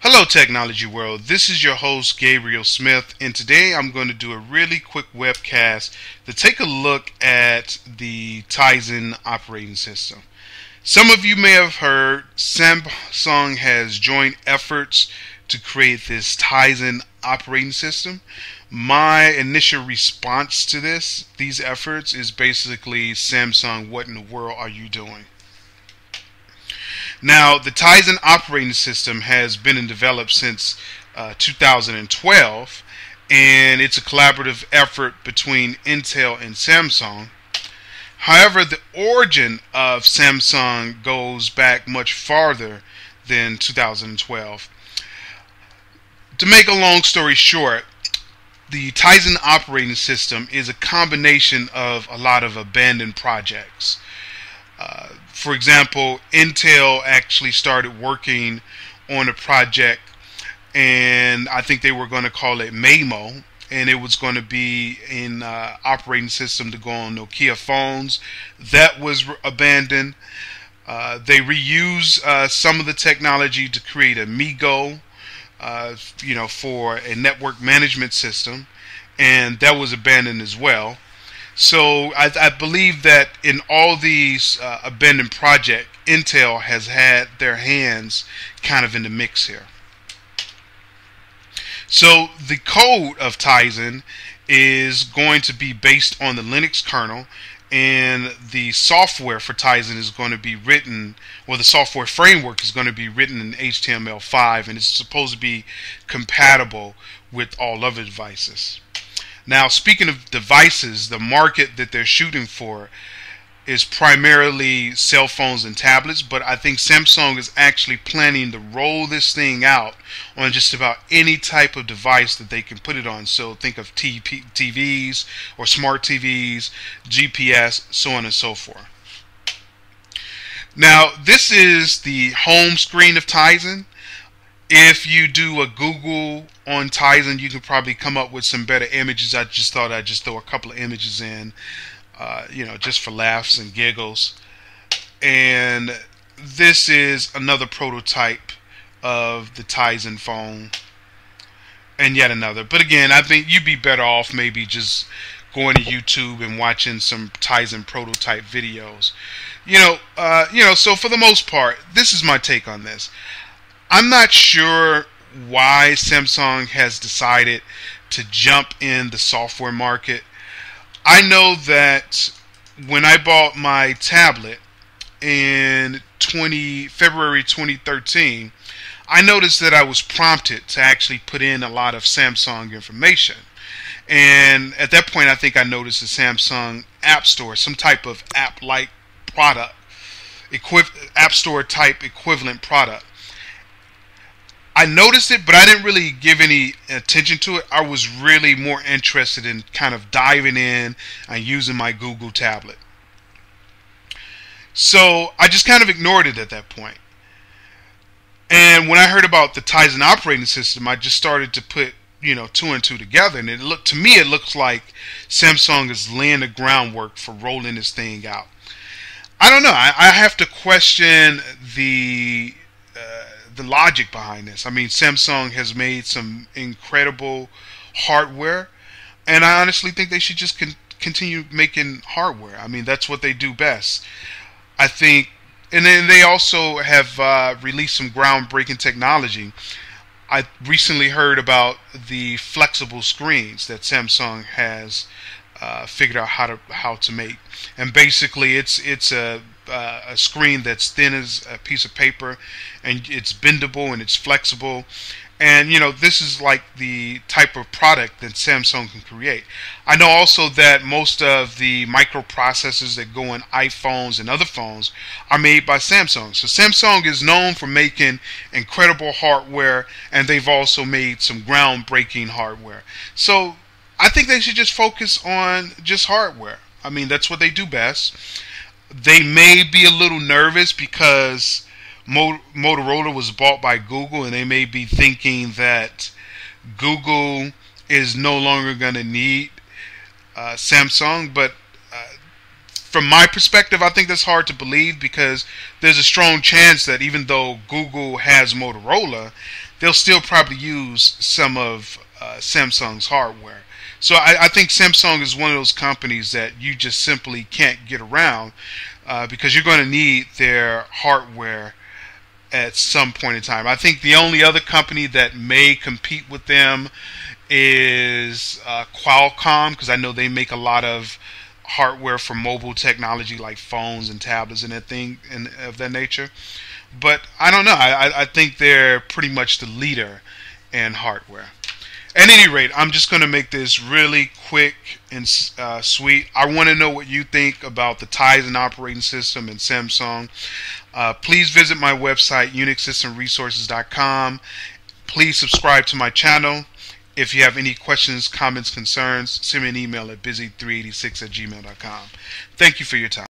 Hello, technology world. This is your host, Gabriel Smith, and today I'm going to do a really quick webcast to take a look at the Tizen operating system. Some of you may have heard Samsung has joined efforts to create this Tizen operating system. My initial response to these efforts, is basically, Samsung, what in the world are you doing? Now, the Tizen operating system has been in development since 2012, and it's a collaborative effort between Intel and Samsung. However, the origin of Samsung goes back much farther than 2012. To make a long story short, the Tizen operating system is a combination of a lot of abandoned projects. For example, Intel actually started working on a project, and I think they were going to call it Mamo, and it was going to be an operating system to go on Nokia phones. That was abandoned. They reused some of the technology to create a MeeGo, for a network management system, and that was abandoned as well. So I believe that in all these abandoned projects, Intel has had their hands kind of in the mix here. So the code of Tizen is going to be based on the Linux kernel, and the software for Tizen is going to be written, well, the software framework is going to be written in HTML5, and it's supposed to be compatible with all other devices. Now, speaking of devices, the market that they're shooting for is primarily cell phones and tablets, but I think Samsung is actually planning to roll this thing out on just about any type of device that they can put it on. So think of TVs or smart TVs, GPS, so on and so forth. Now, this is the home screen of Tizen. If you do a Google on Tizen, you can probably come up with some better images. I just thought I'd just throw a couple of images in, just for laughs and giggles. And this is another prototype of the Tizen phone, and yet another. But again, I think you'd be better off maybe just going to YouTube and watching some Tizen prototype videos. So for the most part, this is my take on this. I'm not sure why Samsung has decided to jump in the software market. I know that when I bought my tablet in February 2013, I noticed that I was prompted to actually put in a lot of Samsung information. And at that point, I think I noticed the Samsung App Store, some type of app-like product, App Store type equivalent product. I noticed it, but I didn't really give any attention to it. I was really more interested in kind of diving in and using my Google tablet. So I just kind of ignored it at that point. And when I heard about the Tizen operating system, I just started to put, two and two together. And it looks like Samsung is laying the groundwork for rolling this thing out. I don't know. I have to question the logic behind this. I mean, Samsung has made some incredible hardware, and I honestly think they should just continue making hardware. I mean, that's what they do best, I think. And then they also have released some groundbreaking technology. I recently heard about the flexible screens that Samsung has figured out how to make, and basically it's a screen that's thin as a piece of paper, and it's bendable and it's flexible. And this is like the type of product that Samsung can create. I know also that most of the microprocessors that go in iPhones and other phones are made by Samsung. So Samsung is known for making incredible hardware, and they've also made some groundbreaking hardware. So I think they should just focus on just hardware. I mean, that's what they do best. They may be a little nervous because Motorola was bought by Google, and they may be thinking that Google is no longer going to need Samsung. But from my perspective, I think that's hard to believe, because there's a strong chance that even though Google has Motorola, they'll still probably use some of Samsung's hardware. So I think Samsung is one of those companies that you just simply can't get around, because you're going to need their hardware at some point in time. I think the only other company that may compete with them is Qualcomm, because I know they make a lot of hardware for mobile technology like phones and tablets and that thing and of that nature. But I don't know. I think they're pretty much the leader in hardware. At any rate, I'm just going to make this really quick and sweet. I want to know what you think about the Tizen Operating System and Samsung. Please visit my website, unixsystemresources.com. Please subscribe to my channel. If you have any questions, comments, concerns, send me an email at busy386@gmail.com. Thank you for your time.